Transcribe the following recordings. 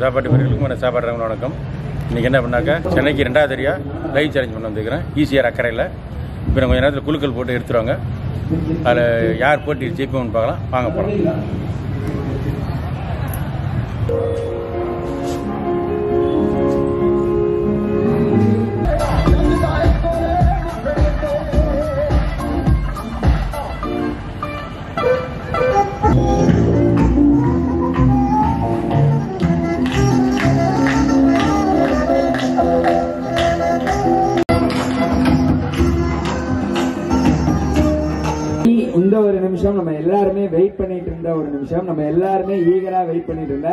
சாப்பாட்டு பிரிவுகளுக்கும் சாப்பாடு வணக்கம். இன்றைக்கி என்ன பண்ணாக்கா சென்னைக்கு 2வது ஏரியா லைவ் சேலஞ்ச் பண்ண வந்துருக்கிறேன். ஈஸியாக அக்கறையில் இப்போ கொஞ்சம் நேரத்தில் குழுக்கள் போட்டு எடுத்துருவாங்க. அதில் யார் போட்டி ஜெயிப்போம்னு பார்க்கலாம். வாங்க போகலாம். இந்த ஒரு நிமிஷம் நம்ம எல்லாருமே வெயிட் பண்ணிட்டு இருந்த ஒரு நிமிஷம், நம்ம எல்லாருமே ஈகரா வெயிட் பண்ணிட்டு இருந்த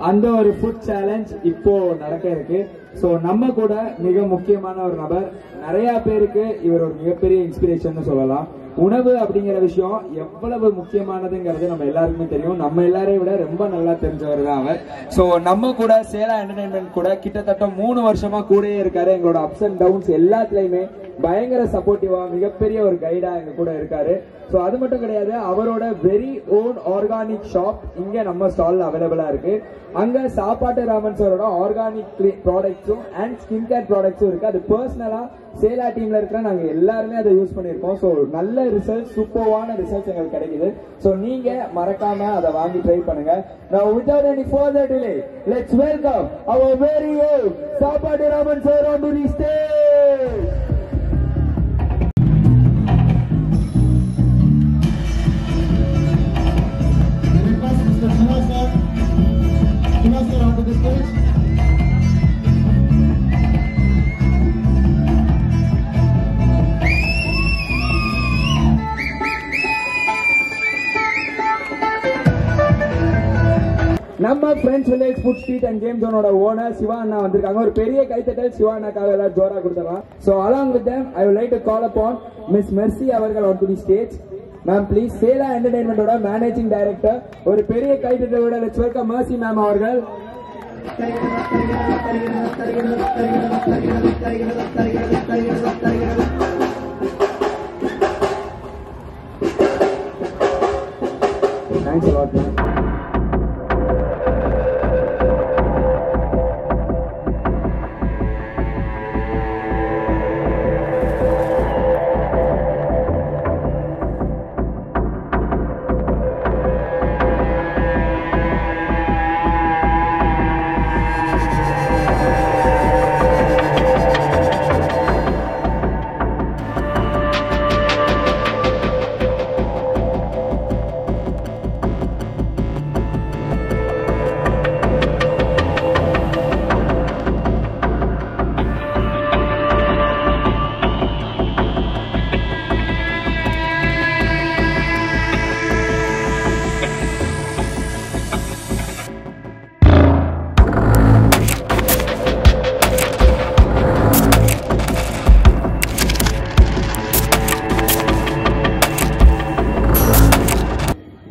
அந்த ஒரு ஃபுட் சேலஞ்ச் இப்போ நடக்க இருக்கு. சோ நம்ம கூட மிக முக்கியமான ஒரு நபர், நிறைய பேருக்கு இவர் ஒரு மிகப்பெரிய இன்ஸ்பிரேஷன் சொல்லலாம். உணவு அப்படிங்கிற விஷயம் எவ்வளவு முக்கியமானதுங்கிறது நம்ம எல்லாருக்குமே தெரியும். நம்ம எல்லாரையும் விட ரொம்ப நல்லா தெரிஞ்சவர் தான் அவர். சோ நம்ம கூட சேலா என்டர்டைன்மெண்ட் கூட கிட்டத்தட்ட 3 வருஷமா கூடயே இருக்காரு. எங்களோட அப்ஸ் அண்ட் டவுன்ஸ் எல்லாத்துலயுமே பயங்கர சப்போர்ட்டிவா மிகப்பெரிய ஒரு கைடா எங்க கூட இருக்காரு. சோ அது மட்டும் கிடையாது, அவரோட வெரி ஓன் ஆர்கானிக் ஷாப் இங்க நம்ம ஸ்டால்ல அவைலபிளா இருக்கு. அங்க சாப்பாட்டு ராமன் சாரோட ஆர்கானிக் ப்ராடக்ட்ஸும் அண்ட் ஸ்கின் கேர் ப்ராடக்ட்ஸும் இருக்கு. அது பர்சனலா சேலா டீம்ல இருக்கிற நாங்க எல்லாருமே அதை யூஸ் பண்ணிருக்கோம். சோ நல்ல ரிசல்ட், சூப்பர்வான ரிசல்ட்ஸ் எங்களுக்கு கிடைக்குது. சோ நீங்க மறக்காம அதை வாங்கி ட்ரை பண்ணுங்க. Now without any further delay, let's welcome our very own சாப்பாட்டு Raman sir onto the stage. Onto the stage. நம்ம friends village food street and game ஜோனோட ஓனர் சிவா அண்ணா வந்திருக்காங்க. ஒரு பெரிய கைத்தட்டல் சிவா அண்ணாக்காக எல்லாரும் ஜோரா கொடுத்துடலாம். So along with them I would like to call upon Miss Mercy அவர்கள் onto the stage. Ma'am please, சேலா என்டர்டைன்மெண்டோட மேனேஜிங் டைரக்டர், ஒரு பெரிய கைத்தட்டலோட let's welcome Mercy ma'am அவர்கள். Thanks a lot ma'am.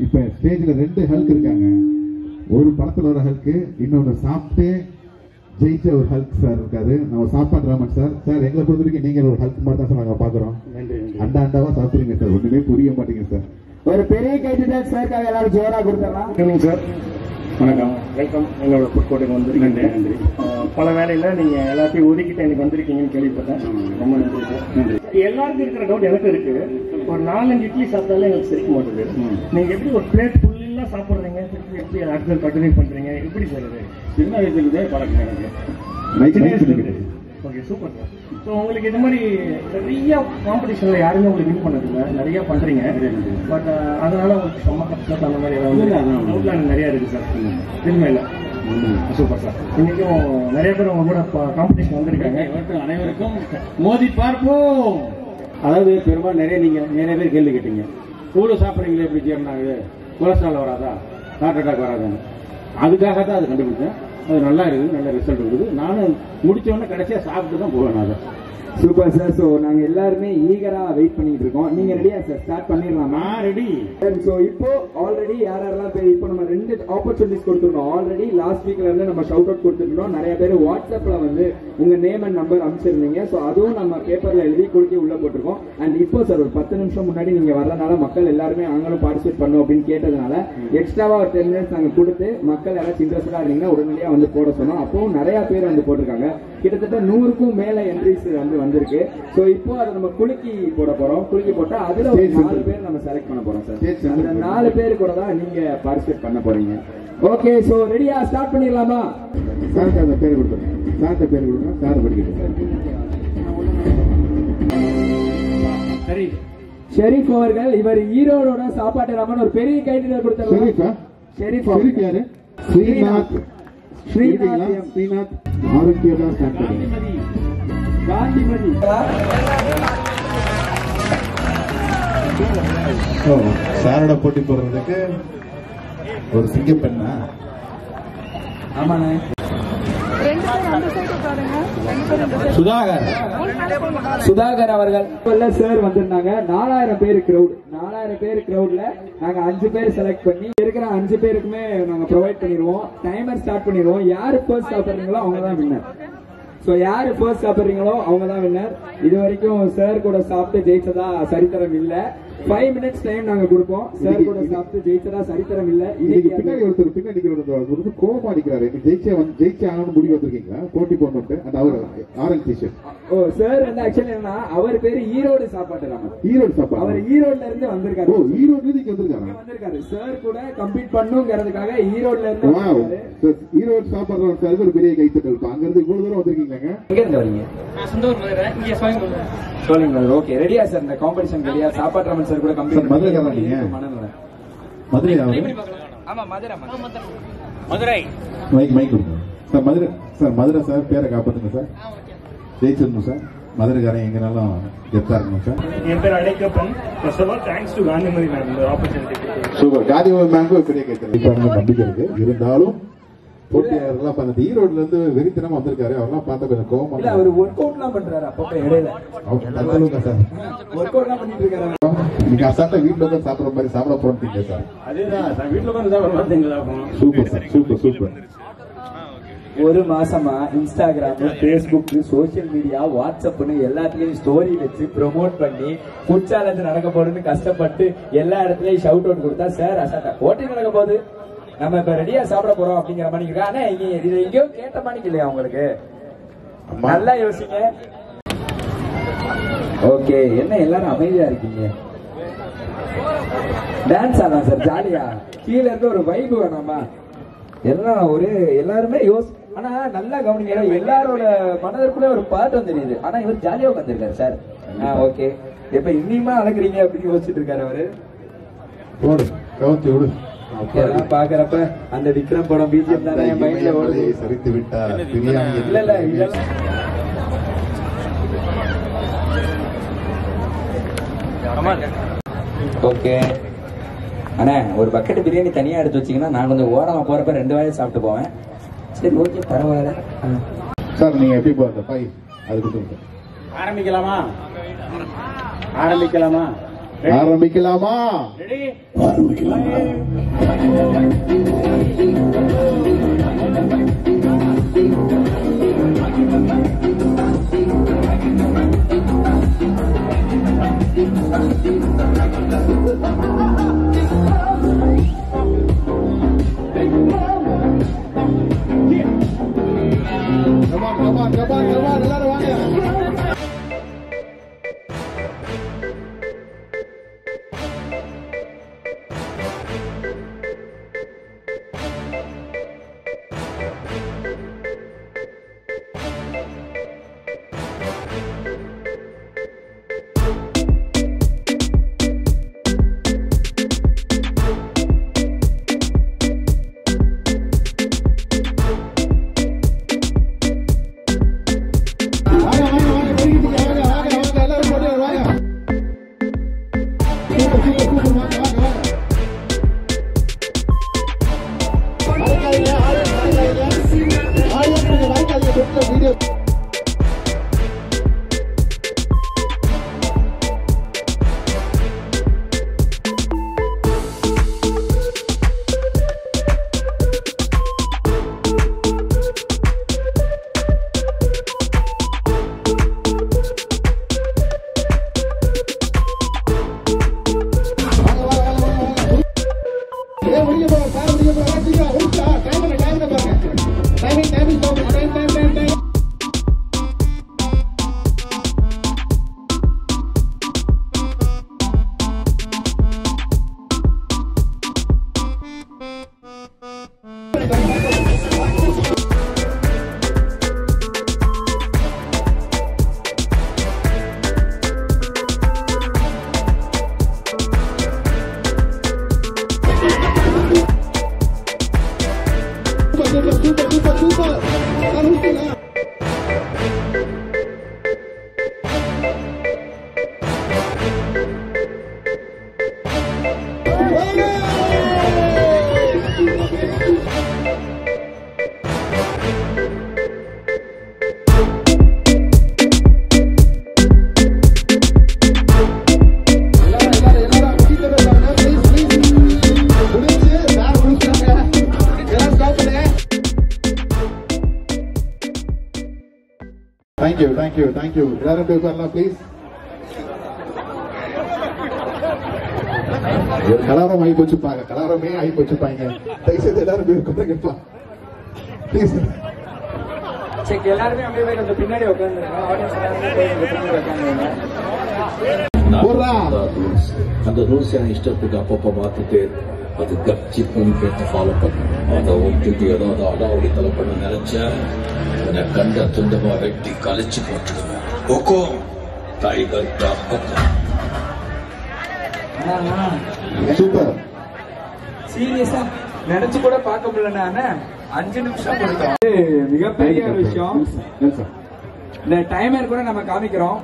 இப்ப ஸ்டேஜ்ல 2 ஹல்க் இருக்காங்க. ஒரு படத்துல ஒரு ஹல்க், இன்னொரு சாப்பிட்டு ஜெயிச்ச ஒரு ஹல்க் சார் இருக்காரு. நம்ம சாப்பாடு ராமன் சார். சார் எங்களை பொறுத்த வரைக்கும் நீங்க ஒரு ஹல்க் மாதிரி தான் சார் நாங்க பாக்குறோம். அண்டாவா சாப்பிடுறீங்க சார், ஒண்ணுமே புரிய மாட்டேங்குது சார். ஒரு பெரிய கைத்தட்டல் சார்க்காக எல்லாரும் ஜோரா கொடுத்துடலாம். சார் வணக்கம், வெல்கம். எங்களோட ஃபுட் கோர்ட்டுக்கு வந்து நன்றி. பல வேலையில நீங்க எல்லாத்தையும் ஒதுக்கிட்டு எனக்கு வந்திருக்கீங்கன்னு கேள்விப்பட்டேன். ரொம்ப நன்றி சார். எல்லாருக்கும் இருக்கிற டவுட் எனக்கு இருக்கு. ஒரு 4-5 இட்லி சாப்பிட்டாலே எனக்கு சிரிக்க மாட்டேது. நீங்க எப்படி ஒரு பிளேட் ஃபுல்லா சாப்பிடுறீங்க, எப்படி அடுத்த கண்டினியூ பண்றீங்க, எப்படி சொல்றது? சின்ன வயசுலேருந்தே பழக்கம் எனக்கு. Okay, super sir. ஸோ உங்களுக்கு இது மாதிரி நிறைய காம்படிஷன்ல யாருமே உங்களுக்கு வின் பண்ணதில்லை, நிறைய பண்றீங்க. பட் அதனால உங்களுக்கு செம்ம கஷ்டம் அந்த மாதிரி ஏதாவது நிறைய இருக்கு சார். திரும்ப இல்லை. Super sir. இன்னைக்கும் நிறைய பேர் உங்க கூட காம்படிஷன் வந்திருக்காங்க. அனைவருக்கும் மோதி பார்ப்போம். அதாவது பெரும்பாலும் நிறைய பேர் கேள்வி கேட்டீங்க. கூழ் சாப்பிட்றீங்களே எப்படி ஜீரணம் ஆகுது, கொலஸ்ட்ரால் வராதா, ஹார்ட் அட்டாக் வராதான்னு. அதுக்காக தான் அது கண்டுபிடிச்சேன். அது நல்லா இருக்குது, நல்ல ரிசல்ட் இருக்குது. நானும் முடிச்ச உடனே கடைசியா சாப்பிட்டு தான் போவேன் அதை. Super sir. ஸோ நாங்க எல்லாருமே ஈகரா வெயிட் பண்ணிட்டு இருக்கோம். நீங்க ரெடியா சார்? ஸ்டார்ட் பண்ணிடலாமா? ரெடி. ஸோ இப்போ ஆல்ரெடி யாரெல்லாம் பேர் இப்போ நம்ம 2 ஆப்பர்ச்சுனிட்டிஸ் கொடுத்துருந்தோம். ஆல்ரெடி லாஸ்ட் வீக்ல இருந்து நம்ம ஷவுட் அவுட் கொடுத்துருந்தோம். நிறைய பேர் வாட்ஸ்அப்ல வந்து உங்க நேம் அண்ட் நம்பர் அனுப்பிச்சிருந்தீங்க. ஸோ அதுவும் நம்ம பேப்பர்ல எழுதி குறுக்கி உள்ள போட்டிருக்கோம். அண்ட் இப்போ சார் ஒரு 10 நிமிஷம் முன்னாடி நீங்க வர்றதுனால மக்கள் எல்லாருமே நாங்களும் பார்ட்டிசிபேட் பண்ணோம் அப்படின்னு கேட்டதுனால எக்ஸ்ட்ராவா ஒரு 10 மினிட்ஸ் நாங்க கொடுத்து மக்கள் யாராச்சும் இன்ட்ரெஸ்டா இருந்தீங்கன்னா உடனடியா வந்து போட சொன்னோம். அப்பவும் நிறைய பேர் வந்து போட்டிருக்காங்க. கிட்டத்தட்ட 100க்கும் மேல என்ட்ரிஸ் வந்திருக்கு. சோ இப்போ அதை நம்ம குலுக்கி போட போறோம். குலுக்கி போட்டா அதுல ஒரு 4 பேர் நம்ம செலக்ட் பண்ண போறோம் சார். அந்த 4 பேர் கூட தான் நீங்க பார்ட்டிசிபேட் பண்ண போறீங்க. ஓகே, சோ ரெடியா? ஸ்டார்ட் பண்ணிடலாமா? சார் அந்த பேர் கொடுத்துருங்க. சார் பேர் கொடுங்க. சார் படிக்கிட்டு சரி. ஷெரீப் அவர்கள், இவர் ஈரோடோட சாப்பாட்டு ராமன். ஒரு பெரிய கைட்டு கொடுத்தாங்க. ஷெரீப் யாரு? ஸ்ரீநாத். ஸ்ரீநாத் ஆரோக்கியமா ஸ்டார்ட் பண்ணுங்க. காந்திமதி. சாரோட போட்டி போடுறதுக்கு ஒரு சிங்கப்பெண்ணா? ஆமாண்ணே. சுதாகர் அவர்கள் சார் வந்திருந்தாங்க. 4000 பேர் கிரௌட். 4000 பேர் கிரௌட்ல நாங்க 5 பேர் செலக்ட் பண்ணி இருக்கிற 5 பேருக்குமே நாங்க ப்ரொவைட் பண்ணிடுவோம். டைமர் ஸ்டார்ட் பண்ணிடுவோம். யாரு ஃபர்ஸ்ட் சாப்பிடுறீங்களோ அவங்க தான் வின்னர். சோ யாரு ஃபர்ஸ்ட் சாப்பிடுறீங்களோ அவங்க தான் வின்னர். இது வரைக்கும் சார் கூட சாப்பிட்டு ஜெயிச்சதா சரித்திரம் இல்ல. 5 மினிட்ஸ் டைம் நாங்க கொடுப்போம். சார் கூட சாப்பிட்டு ஜெயிச்சதா சரித்திரம் இல்ல. இன்னைக்கு பின்னாடி ஒருத்தர் கோபமா அடிக்கிறாரு. ஜெயிச்சாங்கன்னு முடிவு வந்திருக்கீங்களா? போட்டி போட்டு அந்த அவர் ஆரஞ்சு டிஷர்ட். ஓ சார் வந்து ஆக்சுவலி என்னன்னா அவர் பேரு ஈரோடு சாப்பாட்டு ராமன். ஈரோடு சாப்பாடு. அவர் ஈரோட்ல இருந்து வந்திருக்காரு. ஓ ஈரோட்ல இருந்து வந்திருக்காரு. சார் கூட கம்பீட் பண்ணுங்கிறதுக்காக ஈரோட்ல இருந்து. ஈரோடு சாப்பாடு ஒரு பெரிய கைத்தட்டல். அங்க இருந்து இவ்வளவு தூரம் வந்திருக்கீங்க. எங்க இருந்து வரீங்க? சொல்லுங்க. ஓகே, ரெடியா சார்? இந்த காம்படிஷன் ரெடியா? சாப்பாட்டு ராமன் சார் கூட கம்பீட். மதுரை. மதுரை சார் பேரை காப்பாத்துங்க சார். ஜெயிச்சிடணும் சார். மதுரைக்காரன் எங்கனாலும் கெத்தா இருக்கணும் சார். என் பேர் Adaikkappan. First of all thanks to Kanthimathi ma'am இந்த ஆப்பர்ச்சுனிட்டி. சூப்பர். காந்திமதி மேம்க்கு பெரிய கேட்கறது நம்பிக்கை இருக்கு. இருந்தாலும் போட்டியாளர்கள்லாம் பண்ணது ஈரோட்ல இருந்து வெறித்தனமா வந்திருக்காரு. அவரெல்லாம் பார்த்தா கொஞ்சம் கோவம். இல்ல அவர் ஒர்க் அவுட் எல்லாம் பண்றாரு. அப்பப்ப இடையில சார் ஒர்க் அவுட் எல்லாம் பண்ணிட்டு இருக்காரு. நீங்க அசால்ட்டா வீட்டுல வந்து சாப்பிடுற மாதிரி சாப்பிட போறீங்க சார். அதேதான் வீட்டுல வந்து சாப்பிடுற. Super sir. Super super. ஒரு மாசமா இன்ஸ்டாகிராம், பேஸ்புக், சோசியல் மீடியா, வாட்ஸ்அப்னு எல்லாத்துலயும் ஸ்டோரி வச்சு ப்ரொமோட் பண்ணி ஃபுட் சேலஞ்ச் நடக்க போறதுன்னு கஷ்டப்பட்டு எல்லா இடத்துலயும் ஷவுட் அவுட் கொடுத்தா சார் அசால்ட்டா போட்டி நடக்க போகுது, நம்ம இப்ப ரெடியா சாப்பிட போறோம் அப்படிங்கிற மாதிரி இருக்கு. ஆனா இது எங்கேயோ கேட்ட மாதிரி இல்லையா உங்களுக்கு? நல்லா யோசிங்க. ஓகே, என்ன எல்லாரும் அமைதியா இருக்கீங்க? டான்ஸ் ஆடலாம் சார் ஜாலியா. கீழ இருந்து ஒரு வைப் வேணாமா? எல்லாம் ஒரு எல்லாருமே ஆனா நல்லா கவனிங்க. எல்லாரோட மனதிற்குள்ள ஒரு பாட்டம் தெரியுது. ஆனா இவர் ஜாலியா உட்காந்துருக்காரு சார். ஓகே, இப்ப இன்னியுமா அழகுறீங்க அப்படின்னு யோசிச்சுட்டு இருக்காரு அவரு. பாக்குறப்ப அந்த விக்ரம் படம் பிஜிஎம் தானே என் மைண்ட்ல ஓடுது. சரித்து விட்டா இல்ல இல்ல இதெல்லாம் ஓகே. அண்ணா ஒரு பக்கெட் பிரியாணி தனியா எடுத்து வச்சீங்கன்னா நான் கொஞ்சம் ஓரமா போறப்ப 2 வாயை சாப்பிட்டு போவேன். சரி ஓகே பரவாயில்ல சார். நீங்க எப்படி போறது பாய்? அதுக்கு ஆரம்பிக்கலாமா? ஆரம்பிக்கலாமா? ஆரம்பிக்கலாமா? எல்லாரும் வாங்க. தேங்க்யூ. Thank you. எல்லாரும் போய் உட்காரலாம் ப்ளீஸ். கலாரம் ஆகி போச்சுப்பாங்க, கலாரமே ஆகி போச்சுப்பாங்க. தயவுசெய்து எல்லாரும் போய் உட்காருங்கப்பா ப்ளீஸ். சரி, எல்லாருமே அப்படியே கொஞ்சம் பின்னாடி உட்காந்துருங்க. ஆடியன்ஸ் எல்லாருமே பின்னாடி உட்காந்துருங்க. அந்த ரூல்ஸ் என் இஷ்டத்துக்கு அப்பப்போ மாத்திட்டு அது கட்சி கேட்டு ஃபாலோ பண்ணும். அதை ஒட்டுட்டு ஏதாவது அடாவடி தலை பண்ண நினைச்ச உன்னை கண்ட துண்டமா வெட்டி கழிச்சு போட்டுடுவேன். ஒக்கோ டைகர் சூப்பர். சீரியஸா நினைச்சு கூட பார்க்க முடியல. 5 நிமிஷம் கொடுத்தோம். மிகப்பெரிய ஒரு விஷயம். இந்த டைமர் கூட நம்ம காமிக்கிறோம்.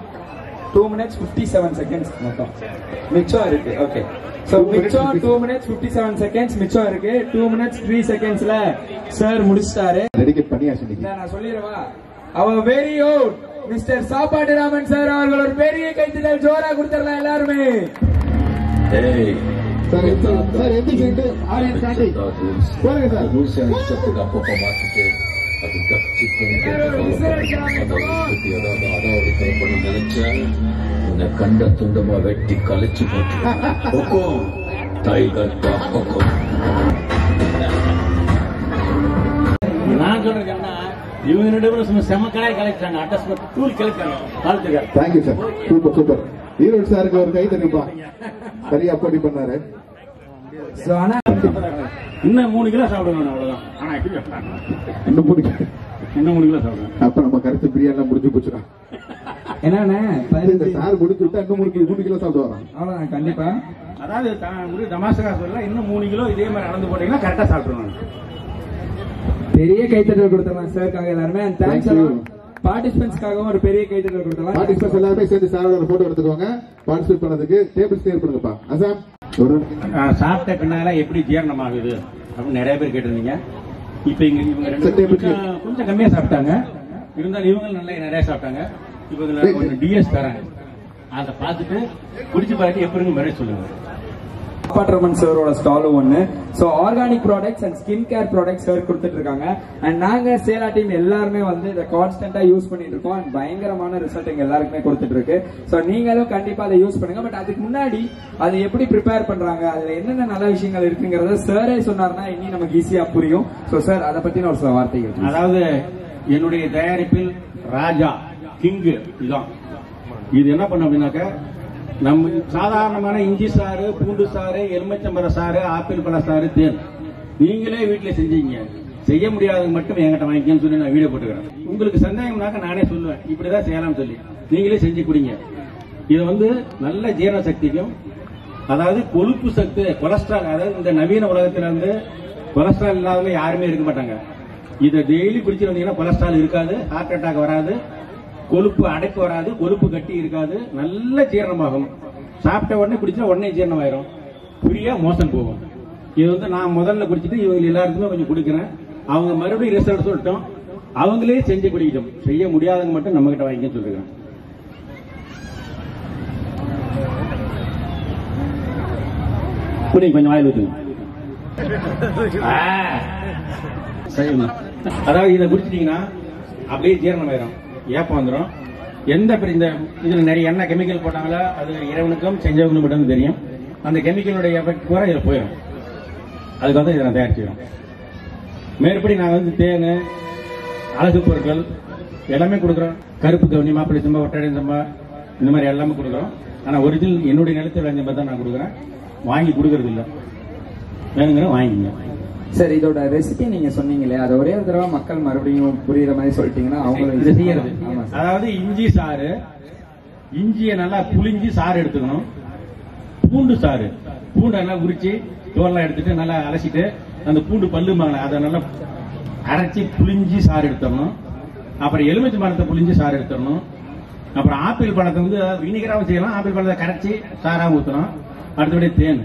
2 minutes 57 seconds மொத்தம் மிச்சம் இருக்கு. ஓகே, சோ மிச்சம் 2 minutes 57 seconds மிச்சம் இருக்கு. 2 minutes 3 secondsல சார் முடிச்சிட்டாரு. டெடிகேட் பண்ணியாச்சு. நான் சொல்லிடுவா, அவர் வெரி ஓட் மிஸ்டர் சாப்பாடு ராமன் சார் அவர்கள் ஒரு பெரிய கைத்தட்டல் ஜோரா கொடுத்துடலாம் எல்லாருமே. ரூல்ஸ் என் இஷ்டத்துக்கு அப்பப்போ மாத்திட்டு அது கட்சி ஏதாவது அடாவடி தலை பண்ண நினைச்ச உன்னை கண்ட துண்டமா வெட்டி கழிச்சு போட்டுடுவேன். டைகர் நான் சொல்றேன், இவங்க 2 பேரும் செமக்கடாய் கலைச்சாங்க. அட்ரஸ் தூள் கலைச்சாங்க. Thank you sir. Super super. Erode சாருக்கு ஒரு கை தருப்பா, சரியா போட்டி பண்ணாரு. இன்னும் 3 கிலோ சாப்பிடுவேன், அவ்வளவுதான். ஆனா இன்னும் பிடிக்கும், இன்னும் 3 கிலோ சாப்பிடுவேன். அப்ப நம்ம கருத்து பிரியாணி முடிஞ்சு போச்சுடா. என்னண்ணே இந்த சார் முடிச்சு விட்டா இன்னும் 3 கிலோ சாப்பிட்டு வரோம். அவ்வளவுதான் கண்டிப்பா. அதாவது தமாசகா சொல்லலாம், இன்னும் 3 கிலோ இதே மாதிரி அளந்து போட்டீங்கன்னா கரெக்டா சாப்பிடுவாங்க. பெரிய கைத்தட்டல் கொடுத்துடலாம் சாருக்காக எல்லாருமே. பார்ட்டிசிபென்ட்ஸ்க்காகவும் ஒரு பெரிய கைத்தட்டல் கொடுத்துடலாம். பார்ட்டிசிபென்ட்ஸ் எல்லாருமே சேர்ந்து சாரோட போட்டோ எடுத்துக்கோங்க. பார்ட்டிசிபேட் பண்ணதுக்கு டேபிள் கிளியர் பண்ணுங்கப்பா. அசாம் சாப்பிட்ட பின்னால எப்படி ஜீரணம் ஆகுது அப்படின்னு நிறைய பேர் கேட்டிருந்தீங்க. இப்ப இவங்க கொஞ்சம் கம்மியா சாப்பிட்டாங்க, இருந்தாலும் இவங்க நல்லா நிறைய சாப்பிட்டாங்க. இப்ப டிஎஸ் தராங்க, அதை பார்த்துட்டு குடிச்சு பார்த்து எப்படி மாதிரி சொல்லுங்க. சாப்பாட்ரமன் சாரோட ஸ்டாலும் ஒண்ணு. So organic products and skin care products sir கொடுத்துட்டு இருக்காங்க. அண்ட் நாங்க சேலா டீம் எல்லாருமே வந்து இதை கான்ஸ்டன்டா யூஸ் பண்ணிட்டு இருக்கோம். அண்ட் பயங்கரமான ரிசல்ட் எங்க எல்லாருக்குமே கொடுத்துட்டு இருக்கு. சோ நீங்களும் கண்டிப்பா அதை யூஸ் பண்ணுங்க. பட் அதுக்கு முன்னாடி அதை எப்படி ப்ரிப்பேர் பண்றாங்க, அதுல என்னென்ன நல்ல விஷயங்கள் இருக்குங்கிறத சாரே சொன்னார்னா இன்னும் நமக்கு ஈஸியா புரியும். சோ சார் அதை பத்தின ஒரு சில வார்த்தைகள். அதாவது என்னுடைய தயாரிப்பில் ராஜா கிங்கு இதுதான். இது என்ன பண்ண அப்படின்னாக்க, நம்ம சாதாரணமான இஞ்சி சாறு, பூண்டு சாறு, எலுமிச்சம்பழ சாறு, ஆப்பிள் பழ சாறு, தேன் நீங்களே வீட்டில் செஞ்சீங்க. செய்ய முடியாதது மட்டும் என்கிட்ட வாங்கிக்கன்னு சொல்லி நான் வீடியோ போட்டுக்கிறேன். உங்களுக்கு சந்தேகம்னாக்க நானே சொல்லுவேன், இப்படிதான் செய்யலாம்னு சொல்லி நீங்களே செஞ்சு குடிங்க. இது வந்து நல்ல ஜீரண சக்திக்கும், அதாவது கொழுப்பு சக்தி, கொலஸ்ட்ரால், அதாவது இந்த நவீன உலகத்துல வந்து கொலஸ்ட்ரால் இல்லாதவங்க யாருமே இருக்க மாட்டாங்க. இதை டெய்லி குடிச்சு வந்தீங்கன்னா கொலஸ்ட்ரால் இருக்காது, ஹார்ட் அட்டாக் வராது, கொழுப்பு அடைப்பு வராது, கொழுப்பு கட்டி இருக்காது, நல்ல ஜீரணமாகும். சாப்பிட்ட உடனே குடிச்சா உடனே ஜீரணமாயிரும், ஃப்ரீயா மோசம் போகும். இது வந்து நான் முதல்ல குடிச்சிட்டு இவங்க எல்லாருக்குமே கொஞ்சம் குடிக்கிறேன். அவங்க மறுபடியும் ரிசல்ட் சொல்லிட்டோம். அவங்களே செஞ்சு குடிக்கட்டும், செய்ய முடியாதவங்க மட்டும் நம்ம கிட்ட வாங்கிக்க சொல்லிருக்கேன். கொஞ்சம் வாயில் ஊற்றுங்க. அதாவது இதை குடிச்சிட்டீங்கன்னா அப்படியே ஜீரணம் ஆயிரும், ஏப்பம் வந்துடும். எந்த இந்த இதுல நிறைய என்ன கெமிக்கல் போட்டாங்களோ அது இறைவனுக்கும் செஞ்சவங்களுக்கும் மட்டும் தெரியும். அந்த கெமிக்கலுடைய எஃபெக்ட் பூரா இதில் போயிடும். அதுக்கு வந்து இதை நான் தயாரிச்சுக்கிறோம். மேற்படி நாங்கள் வந்து தேன், அழகு பொருட்கள் எல்லாமே கொடுக்குறோம். கருப்பு கவுனி, மாப்பிள்ளை சம்பா, ஒட்டடை சம்பா, இந்த மாதிரி எல்லாமே கொடுக்குறோம். ஆனால் ஒரிஜினல் என்னுடைய நிலத்தில் விளைஞ்ச மாதிரி தான் நான் கொடுக்குறேன், வாங்கி கொடுக்கறது இல்லை. வேணுங்கிற வாங்கிங்க. சார், இதோட ரெசிபி நீங்க சொன்னீங்களே, அதை ஒரே ஒரு தடவை மக்கள் மறுபடியும் புரியுற மாதிரி சொல்லிட்டீங்கன்னா அவங்களும் இது செய்யறது. அதாவது இஞ்சி சாறு, இஞ்சியை நல்லா புளிஞ்சி சாறு எடுத்துக்கணும். பூண்டு சாறு, பூண்டை நல்லா உரிச்சு தோல்லாம் எடுத்துட்டு நல்லா அலசிட்டு அந்த பூண்டு பல்லுமாங்க அதை நல்லா அரைச்சி புளிஞ்சி சாறு எடுத்துடணும். அப்புறம் எலுமிச்சை மரத்தை புளிஞ்சி சாறு எடுத்துடணும். அப்புறம் ஆப்பிள் பழத்தை வந்து வினிகராகவும் செய்யலாம், ஆப்பிள் பழத்தை கரைச்சி சாராகவும் ஊற்றணும். அடுத்தபடி தேன்.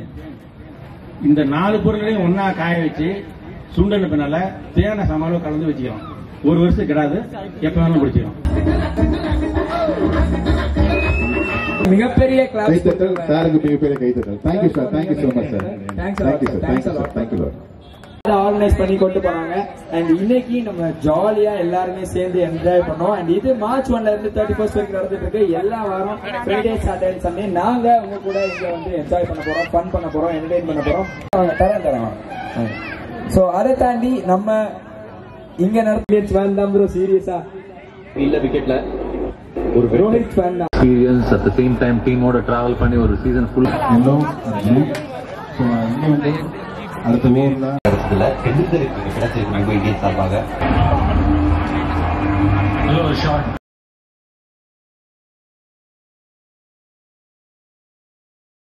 இந்த 4 பொருளையும் ஒன்னா காய வச்சு சுண்டல் பின்னால தேனை சமாளம் கலந்து வச்சுக்கலாம். 1 வருஷம் கிடாது, எப்ப வேணாலும் குடிச்சிக்கலாம். மிகப்பெரிய கிளாஸ் சாருக்கு மிகப்பெரிய கைத்தட்டல். Thank you sir, thank you so much sir. Organise பண்ணி கொண்டு போனாங்க. அண்ட் இன்னைக்கு நம்ம ஜாலியா எல்லாருமே சேர்ந்து என்ஜாய் பண்ணோம். அண்ட் இது மார்ச் 1ல இருந்து 31 வரைக்கும் நடந்துட்டு இருக்கு. எல்லா வாரம் ஃப்ரைடே, சாட்டர்டே, சண்டே நாங்க உங்க கூட இங்க வந்து என்ஜாய் பண்ண போறோம், ஃபன் பண்ண போறோம், என்டர்டெயின் பண்ண போறோம். தரேன். சோ அதை தாண்டி நம்ம இங்க நடத்தி வேண்டாம் ப்ரோ, சீரியஸா இல்ல விக்கெட்ல ஒரு ரோஹித் ஃபேன் தான். Experience at the same time டீமோட டிராவல் பண்ணி ஒரு சீசன் ஃபுல் அடுத்த ஊர்ல கிடைச்சிருக்கு இந்தியன் சார்பாக. ஷாட்